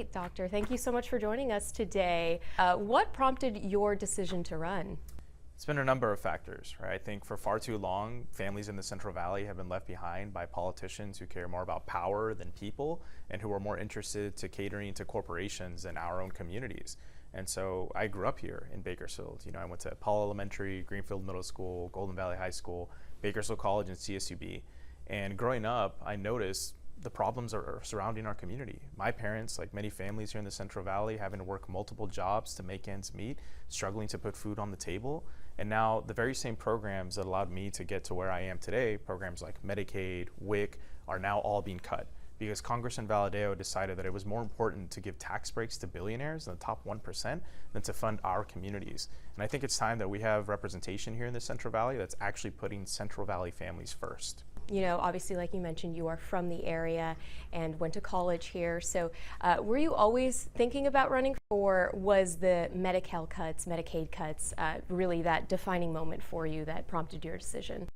Fantastic, Doctor. Thank you so much for joining us today. What prompted your decision to run? It's been a number of factors, right? I think for far too long, families in the Central Valley have been left behind by politicians who care more about power than people and who are more interested to catering to corporations than our own communities. And so I grew up here in Bakersfield. I went to Paul Elementary, Greenfield Middle School, Golden Valley High School, Bakersfield College, and CSUB. And growing up, I noticed the problems are surrounding our community. My parents, like many families here in the Central Valley, having to work multiple jobs to make ends meet, struggling to put food on the table. And now the very same programs that allowed me to get to where I am today, programs like Medicaid, WIC, are now all being cut because Congressman Valadao decided that it was more important to give tax breaks to billionaires in the top 1% than to fund our communities. And I think it's time that we have representation here in the Central Valley that's actually putting Central Valley families first. Obviously, like you mentioned, you are from the area and went to college here. So were you always thinking about running, or was the Medi-Cal cuts, Medicaid cuts, really that defining moment for you that prompted your decision?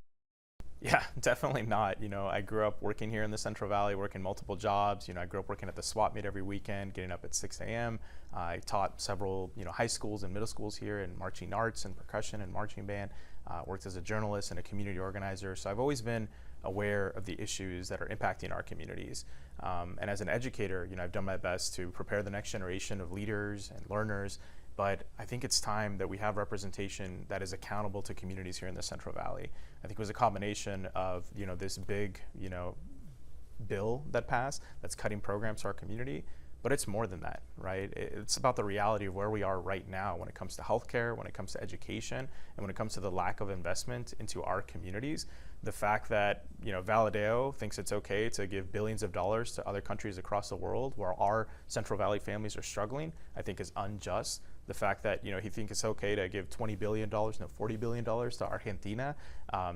Yeah, definitely not. I grew up working here in the Central Valley, working multiple jobs. I grew up working at the swap meet every weekend, getting up at 6 a.m. I taught several, high schools and middle schools here in marching arts and percussion and marching band. Worked as a journalist and a community organizer. So I've always been aware of the issues that are impacting our communities. And as an educator, I've done my best to prepare the next generation of leaders and learners. But I think it's time that we have representation that is accountable to communities here in the Central Valley. I think it was a combination of this big bill that passed that's cutting programs to our community, but it's more than that, right? It's about the reality of where we are right now when it comes to healthcare, when it comes to education, and when it comes to the lack of investment into our communities. The fact that Valadao thinks it's okay to give billions of dollars to other countries across the world where our Central Valley families are struggling, I think is unjust. The fact that he thinks it's okay to give $20 billion, no, $40 billion to Argentina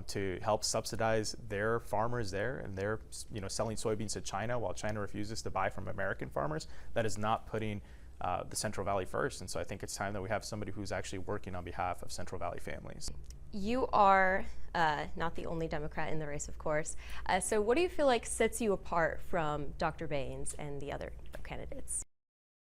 to help subsidize their farmers there, and they're selling soybeans to China while China refuses to buy from American farmers, that is not putting the Central Valley first. And so I think it's time that we have somebody who's actually working on behalf of Central Valley families. You are not the only Democrat in the race, of course. So what do you feel like sets you apart from Dr. Baines and the other candidates?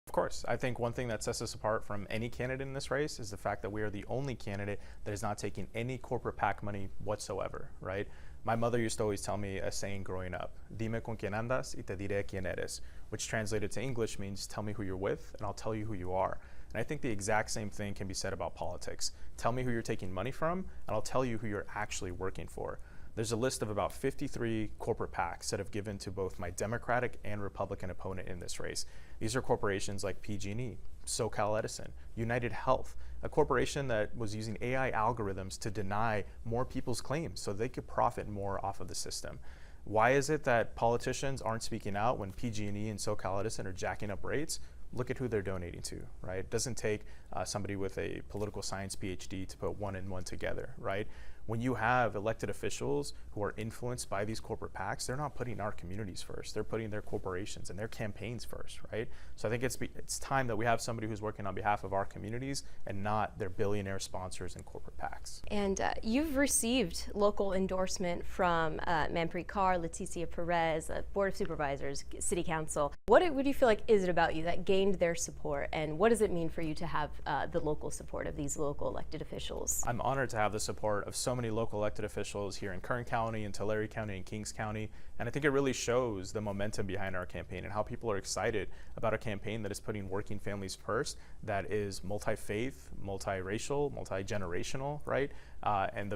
Of course. I think one thing that sets us apart from any candidate in this race is the fact that we are the only candidate that is not taking any corporate PAC money whatsoever, right? My mother used to always tell me a saying growing up, dime con quien andas y te diré quién eres, which translated to English means tell me who you're with and I'll tell you who you are. And I think the exact same thing can be said about politics. Tell me who you're taking money from and I'll tell you who you're actually working for. There's a list of about 53 corporate PACs that have given to both my Democratic and Republican opponent in this race. These are corporations like PG&E, SoCal Edison, United Health, a corporation that was using AI algorithms to deny more people's claims so they could profit more off of the system. Why is it that politicians aren't speaking out when PG&E and SoCal Edison are jacking up rates? Look at who they're donating to, right? It doesn't take somebody with a political science PhD to put one and one together, right? When you have elected officials who are influenced by these corporate PACs, they're not putting our communities first. They're putting their corporations and their campaigns first, right? So I think it's time that we have somebody who's working on behalf of our communities and not their billionaire sponsors and corporate PACs. And you've received local endorsement from Manpreet Kaur, Leticia Perez, Board of Supervisors, City Council. What do you feel like is it about you that gained their support, and what does it mean for you to have the local support of these local elected officials? I'm honored to have the support of so many local elected officials here in Kern County and Tulare County and Kings County, and I think it really shows the momentum behind our campaign and how people are excited about a campaign that is putting working families first, that is multi-faith, multi-racial, multi-generational, right? And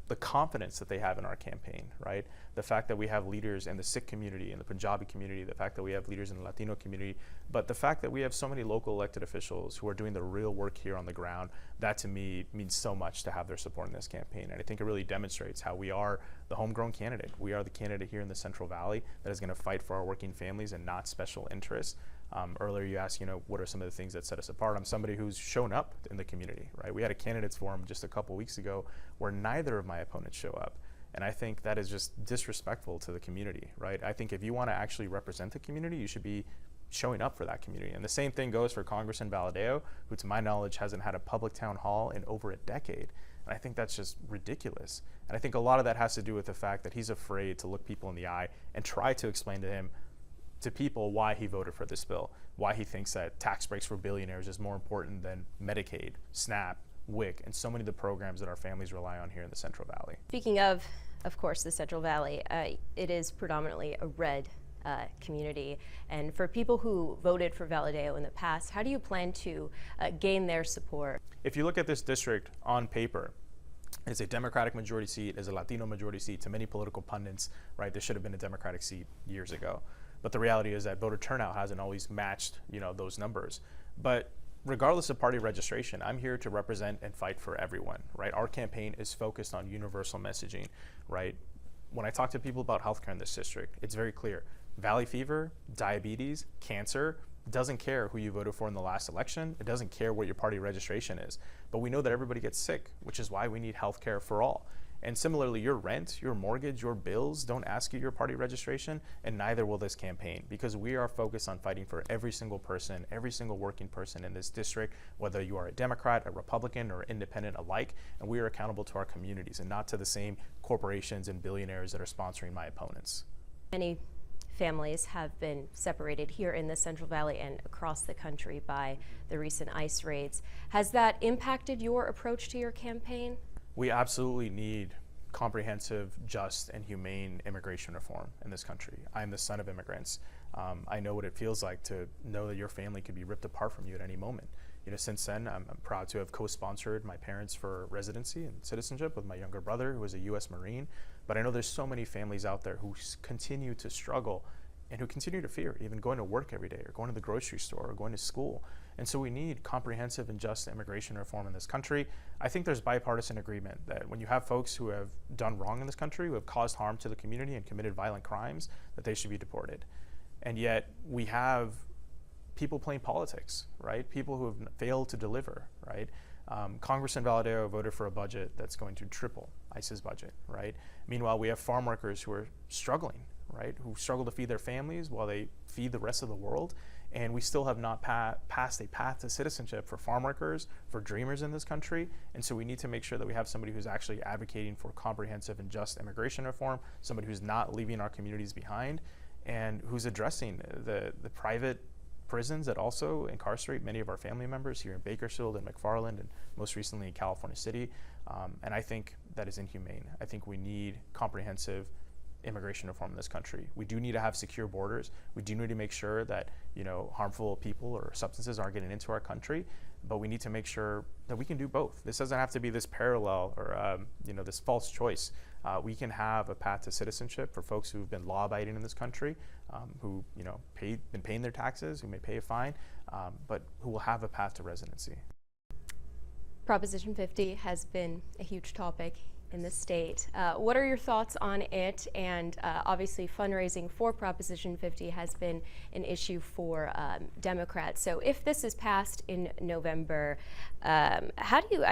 the confidence that they have in our campaign, right? The fact that we have leaders in the Sikh community, in the Punjabi community, the fact that we have leaders in the Latino community, but the fact that we have so many local elected officials who are doing the real work here on the ground, that to me means so much to have their support in this campaign. And I think it really demonstrates how we are the homegrown candidate. We are the candidate here in the Central Valley that is going to fight for our working families and not special interests. Earlier you asked, what are some of the things that set us apart? I'm somebody who's shown up in the community, right? We had a candidates forum just a couple weeks ago where neither of my opponents show up. And I think that is just disrespectful to the community, right? I think if you want to actually represent the community, you should be showing up for that community. And the same thing goes for Congressman Valadao, who to my knowledge hasn't had a public town hall in over a decade. And I think that's just ridiculous. And I think a lot of that has to do with the fact that he's afraid to look people in the eye and try to explain to him to people why he voted for this bill, why he thinks that tax breaks for billionaires is more important than Medicaid, SNAP, WIC, and so many of the programs that our families rely on here in the Central Valley. Speaking of course, the Central Valley, it is predominantly a red community. And for people who voted for Valadeo in the past, how do you plan to gain their support? If you look at this district on paper, it's a Democratic majority seat, it's a Latino majority seat. To many political pundits, right, this should have been a Democratic seat years ago. But the reality is that voter turnout hasn't always matched, those numbers. But regardless of party registration, I'm here to represent and fight for everyone, right? Our campaign is focused on universal messaging, right? When I talk to people about healthcare in this district, it's very clear. Valley fever, diabetes, cancer, doesn't care who you voted for in the last election. It doesn't care what your party registration is. But we know that everybody gets sick, which is why we need healthcare for all. And similarly, your rent, your mortgage, your bills don't ask you your party registration, and neither will this campaign, because we are focused on fighting for every single person, every single working person in this district, whether you are a Democrat, a Republican, or independent alike, and we are accountable to our communities and not to the same corporations and billionaires that are sponsoring my opponents. Many families have been separated here in the Central Valley and across the country by the recent ICE raids. Has that impacted your approach to your campaign? We absolutely need comprehensive, just, and humane immigration reform in this country. I'm the son of immigrants. I know what it feels like to know that your family could be ripped apart from you at any moment. Since then, I'm proud to have co-sponsored my parents for residency and citizenship with my younger brother, who is a U.S. Marine. But I know there's so many families out there who continue to struggle and who continue to fear even going to work every day or going to the grocery store or going to school. And so we need comprehensive and just immigration reform in this country. I think there's bipartisan agreement that when you have folks who have done wrong in this country, who have caused harm to the community and committed violent crimes, that they should be deported. And yet we have people playing politics, right? People who have failed to deliver, right? Congressman Valadeo voted for a budget that's going to triple ICE's budget, right? Meanwhile, we have farm workers who are struggling, right? Who struggle to feed their families while they feed the rest of the world. And we still have not passed a path to citizenship for farm workers, for dreamers in this country. And so we need to make sure that we have somebody who's actually advocating for comprehensive and just immigration reform, somebody who's not leaving our communities behind, and who's addressing the private prisons that also incarcerate many of our family members here in Bakersfield and McFarland and most recently in California City. And I think that is inhumane. I think we need comprehensive immigration reform in this country. We do need to have secure borders. We do need to make sure that harmful people or substances aren't getting into our country, but we need to make sure that we can do both. This doesn't have to be this parallel or this false choice. We can have a path to citizenship for folks who've been law-abiding in this country, who been paying their taxes, who may pay a fine, but who will have a path to residency. Proposition 50 has been a huge topic in the state. What are your thoughts on it? And obviously fundraising for Proposition 50 has been an issue for Democrats. So if this is passed in November, how do you,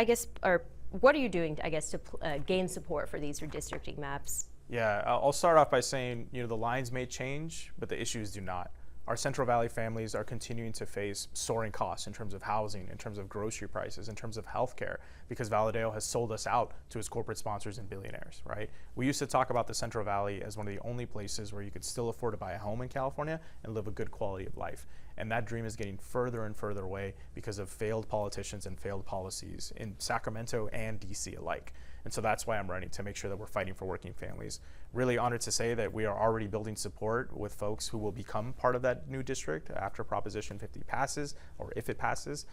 or what are you doing, to gain support for these redistricting maps? Yeah, I'll start off by saying, the lines may change, but the issues do not. Our Central Valley families are continuing to face soaring costs in terms of housing, in terms of grocery prices, in terms of healthcare, because Valadeo has sold us out to its corporate sponsors and billionaires, right? We used to talk about the Central Valley as one of the only places where you could still afford to buy a home in California and live a good quality of life. And that dream is getting further and further away because of failed politicians and failed policies in Sacramento and DC alike. And so that's why I'm running, to make sure that we're fighting for working families. Really honored to say that we are already building support with folks who will become part of that new district after Proposition 50 passes, or if it passes.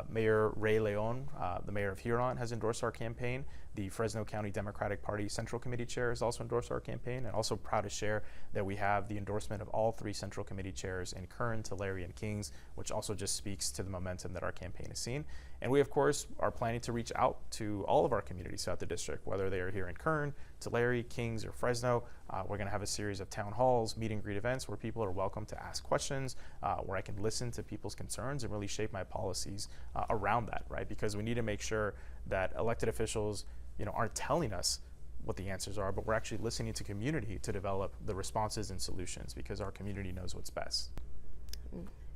Mayor Ray Leon, the mayor of Huron, has endorsed our campaign. The Fresno County Democratic Party Central Committee Chair has also endorsed our campaign, and also proud to share that we have the endorsement of all 3 Central Committee Chairs in Kern, Tulare, and Kings, which also just speaks to the momentum that our campaign has seen. And we, of course, are planning to reach out to all of our communities throughout the district, whether they are here in Kern, Tulare, Kings, or Fresno. We're going to have a series of town halls, meet and greet events where people are welcome to ask questions, where I can listen to people's concerns and really shape my policies around that, right? Because we need to make sure that elected officials, aren't telling us what the answers are, but we're actually listening to community to develop the responses and solutions, because our community knows what's best.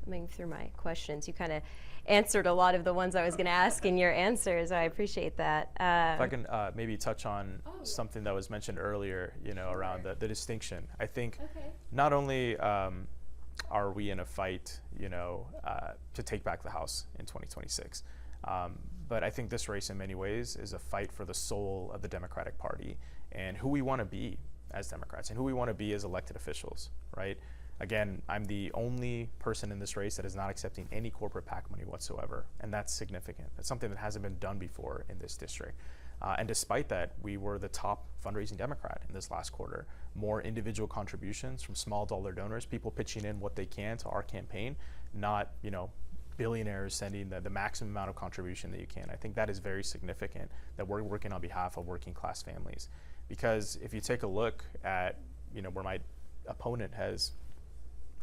Coming through my questions, you kind of answered a lot of the ones I was going to ask in your answers. I appreciate that. If I can maybe touch on something that was mentioned earlier, around the distinction. I think not only are we in a fight, to take back the House in 2026? But I think this race in many ways is a fight for the soul of the Democratic Party and who we want to be as Democrats and who we want to be as elected officials, right? Again, I'm the only person in this race that is not accepting any corporate PAC money whatsoever, and that's significant. That's something that hasn't been done before in this district. And despite that, we were the top fundraising Democrat in this last quarter. More individual contributions from small dollar donors, people pitching in what they can to our campaign, not billionaires sending the maximum amount of contribution that you can. I think that is very significant that we're working on behalf of working class families. Because if you take a look at where my opponent has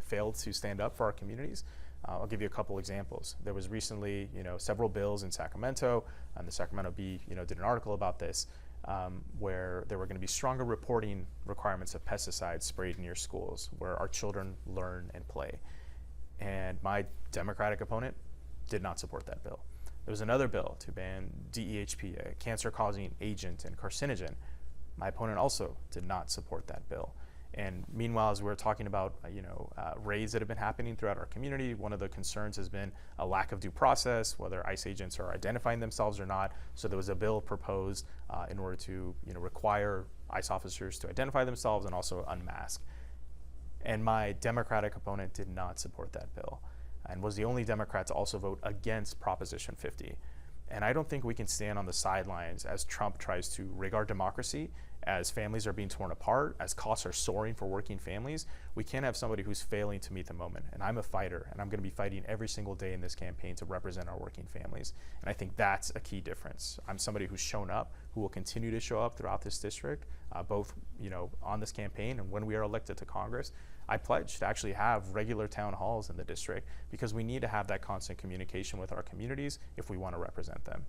failed to stand up for our communities, I'll give you a couple examples. There was recently, several bills in Sacramento, and the Sacramento Bee, did an article about this, where there were going to be stronger reporting requirements of pesticides sprayed near schools, where our children learn and play. And my Democratic opponent did not support that bill. There was another bill to ban DEHP, a cancer-causing agent and carcinogen. My opponent also did not support that bill. And meanwhile, as we're talking about, raids that have been happening throughout our community, one of the concerns has been a lack of due process, whether ICE agents are identifying themselves or not. So there was a bill proposed in order to, require ICE officers to identify themselves and also unmask. And my Democratic opponent did not support that bill and was the only Democrat to also vote against Proposition 50. And I don't think we can stand on the sidelines as Trump tries to rig our democracy, as families are being torn apart, as costs are soaring for working families. We can't have somebody who's failing to meet the moment. And I'm a fighter, and I'm going to be fighting every single day in this campaign to represent our working families. And I think that's a key difference. I'm somebody who's shown up, who will continue to show up throughout this district, both on this campaign and when we are elected to Congress. I pledge to actually have regular town halls in the district because we need to have that constant communication with our communities if we want to represent them.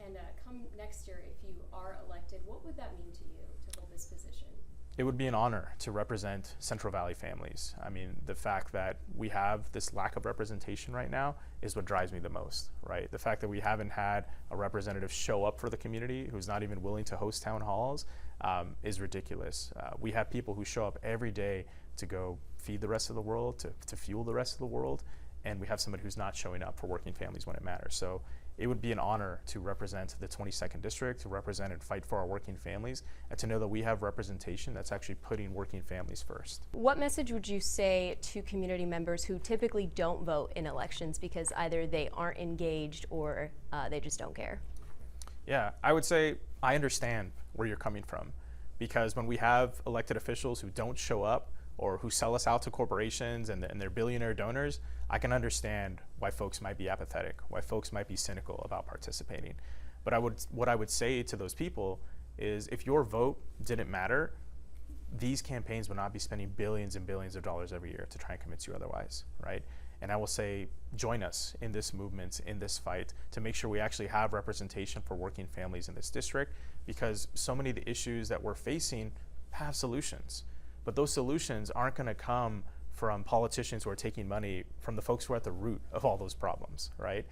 And come next year, if you are elected, what would that mean to you to hold this position? It would be an honor to represent Central Valley families. I mean, the fact that we have this lack of representation right now is what drives me the most, right? The fact that we haven't had a representative show up for the community who's not even willing to host town halls is ridiculous. We have people who show up every day to go feed the rest of the world, to fuel the rest of the world, and we have somebody who's not showing up for working families when it matters. So it would be an honor to represent the 22nd District, to represent and fight for our working families, and to know that we have representation that's actually putting working families first. What message would you say to community members who typically don't vote in elections because either they aren't engaged or they just don't care? Yeah, I would say I understand where you're coming from, because when we have elected officials who don't show up or who sell us out to corporations and their billionaire donors, I can understand why folks might be apathetic, why folks might be cynical about participating. But what I would say to those people is, if your vote didn't matter, these campaigns would not be spending billions and billions of dollars every year to try and convince you otherwise, right? And I will say, join us in this movement, in this fight, to make sure we actually have representation for working families in this district, because so many of the issues that we're facing have solutions. But those solutions aren't going to come from politicians who are taking money from the folks who are at the root of all those problems, right?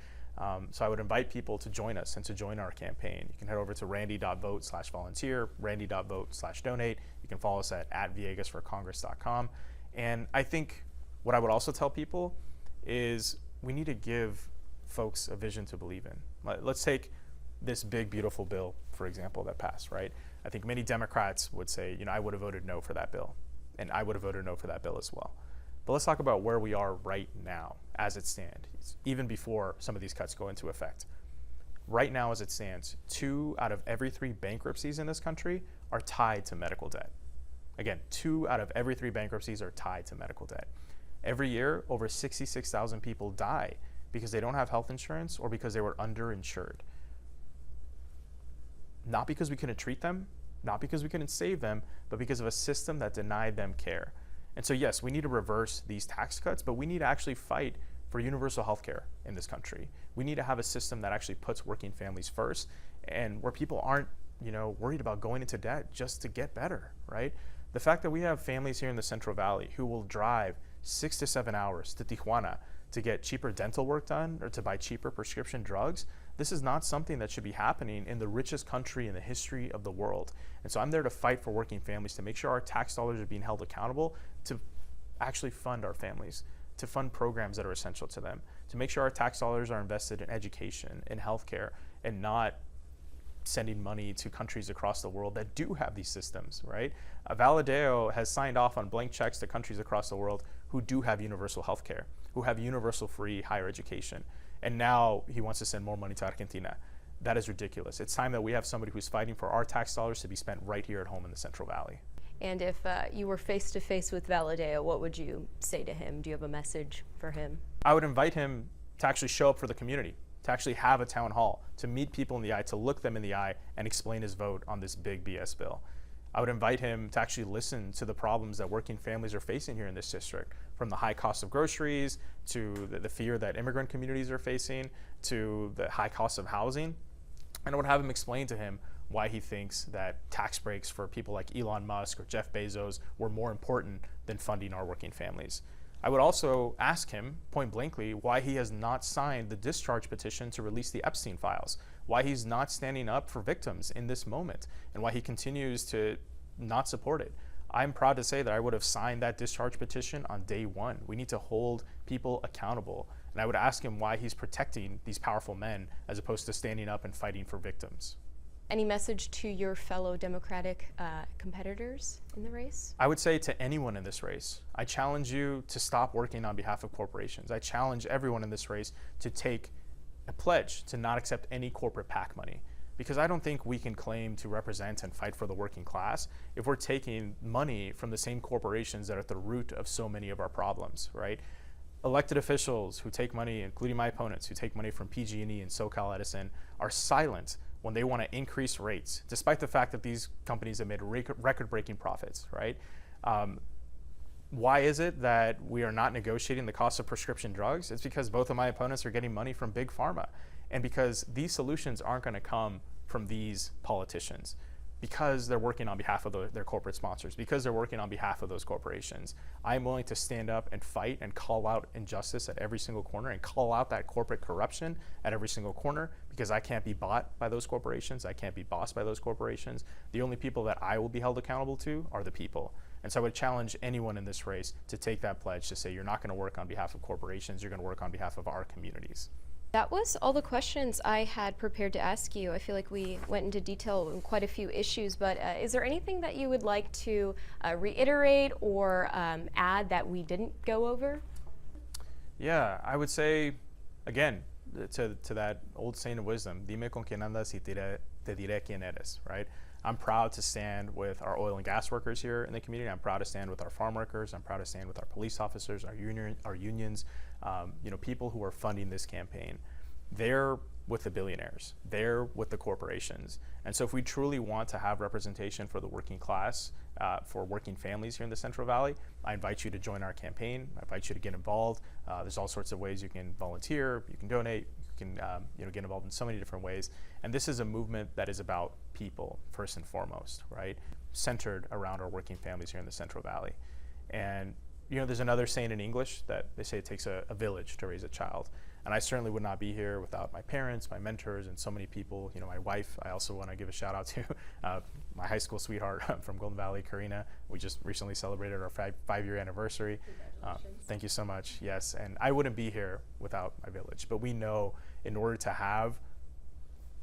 So I would invite people to join us and to join our campaign. You can head over to randy.vote/volunteer, randy.vote/donate. You can follow us at villegasforcongress.com. And I think what I would also tell people is we need to give folks a vision to believe in. Let's take this big, beautiful bill, for example, that passed, right? I think many Democrats would say, I would have voted no for that bill, and I would have voted no for that bill as well. But let's talk about where we are right now as it stands, even before some of these cuts go into effect. Right now as it stands, 2 out of every 3 bankruptcies in this country are tied to medical debt. Again, 2 out of every 3 bankruptcies are tied to medical debt. Every year, over 66,000 people die because they don't have health insurance or because they were underinsured. Not because we couldn't treat them, not because we couldn't save them, but because of a system that denied them care. And so yes, we need to reverse these tax cuts, but we need to actually fight for universal health care in this country. We need to have a system that actually puts working families first, and where people aren't, worried about going into debt just to get better, right? The fact that we have families here in the Central Valley who will drive 6 to 7 hours to Tijuana to get cheaper dental work done or to buy cheaper prescription drugs, this is not something that should be happening in the richest country in the history of the world. And so I'm there to fight for working families, to make sure our tax dollars are being held accountable to actually fund our families, to fund programs that are essential to them, to make sure our tax dollars are invested in education, in healthcare, and not sending money to countries across the world that do have these systems, right? Valadeo has signed off on blank checks to countries across the world who do have universal healthcare, who have universal free higher education. And now he wants to send more money to Argentina. That is ridiculous. It's time that we have somebody who's fighting for our tax dollars to be spent right here at home in the Central Valley. And if you were face to face with Valadeo, what would you say to him? Do you have a message for him? I would invite him to actually show up for the community, to actually have a town hall, to meet people in the eye, to look them in the eye and explain his vote on this big BS bill. I would invite him to actually listen to the problems that working families are facing here in this district, from the high cost of groceries to the fear that immigrant communities are facing to the high cost of housing. And I would have him explain to him why he thinks that tax breaks for people like Elon Musk or Jeff Bezos were more important than funding our working families. I would also ask him point blankly why he has not signed the discharge petition to release the Epstein files, why he's not standing up for victims in this moment, and why he continues to not support it. I'm proud to say that I would have signed that discharge petition on day one. We need to hold people accountable. And I would ask him why he's protecting these powerful men as opposed to standing up and fighting for victims. Any message to your fellow Democratic competitors in the race? I would say to anyone in this race, I challenge you to stop working on behalf of corporations. I challenge everyone in this race to take a pledge to not accept any corporate PAC money. Because I don't think we can claim to represent and fight for the working class if we're taking money from the same corporations that are at the root of so many of our problems, right? Elected officials who take money, including my opponents, who take money from PG&E and SoCal Edison, are silent when they want to increase rates, despite the fact that these companies have made record-breaking profits, right? Why is it that we are not negotiating the cost of prescription drugs? It's because both of my opponents are getting money from big pharma, and because these solutions aren't going to come from these politicians, because they're working on behalf of their corporate sponsors, because they're working on behalf of those corporations. I'm willing to stand up and fight and call out injustice at every single corner and call out that corporate corruption at every single corner, because I can't be bought by those corporations. I can't be bossed by those corporations. The only people that I will be held accountable to are the people. And so I would challenge anyone in this race to take that pledge to say, you're not going to work on behalf of corporations, you're going to work on behalf of our communities. That was all the questions I had prepared to ask you. I feel like we went into detail on quite a few issues, but is there anything that you would like to reiterate or add that we didn't go over? Yeah, I would say, again, to that old saying of wisdom, dime con quién andas y te diré quién eres, right? I'm proud to stand with our oil and gas workers here in the community. I'm proud to stand with our farm workers. I'm proud to stand with our police officers, our unions, people who are funding this campaign. They're with the billionaires. They're with the corporations. And so if we truly want to have representation for the working class, for working families here in the Central Valley, I invite you to join our campaign. I invite you to get involved. There's all sorts of ways you can volunteer, you can donate, you can get involved in so many different ways. And this is a movement that is about people first and foremost, right? Centered around our working families here in the Central Valley. And there's another saying in English that they say it takes a village to raise a child. And I certainly would not be here without my parents, my mentors, and so many people. My wife, I also want to give a shout out to my high school sweetheart from Golden Valley, Karina. We just recently celebrated our five-year anniversary. Thank you so much. Yes, and I wouldn't be here without my village. But we know in order to have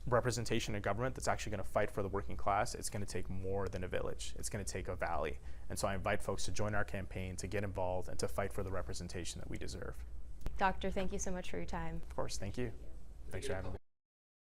representation in government that's actually going to fight for the working class, it's going to take more than a village. It's going to take a valley. And so I invite folks to join our campaign, to get involved, and to fight for the representation that we deserve. Doctor, thank you so much for your time. Of course, thank you. Thanks for having me.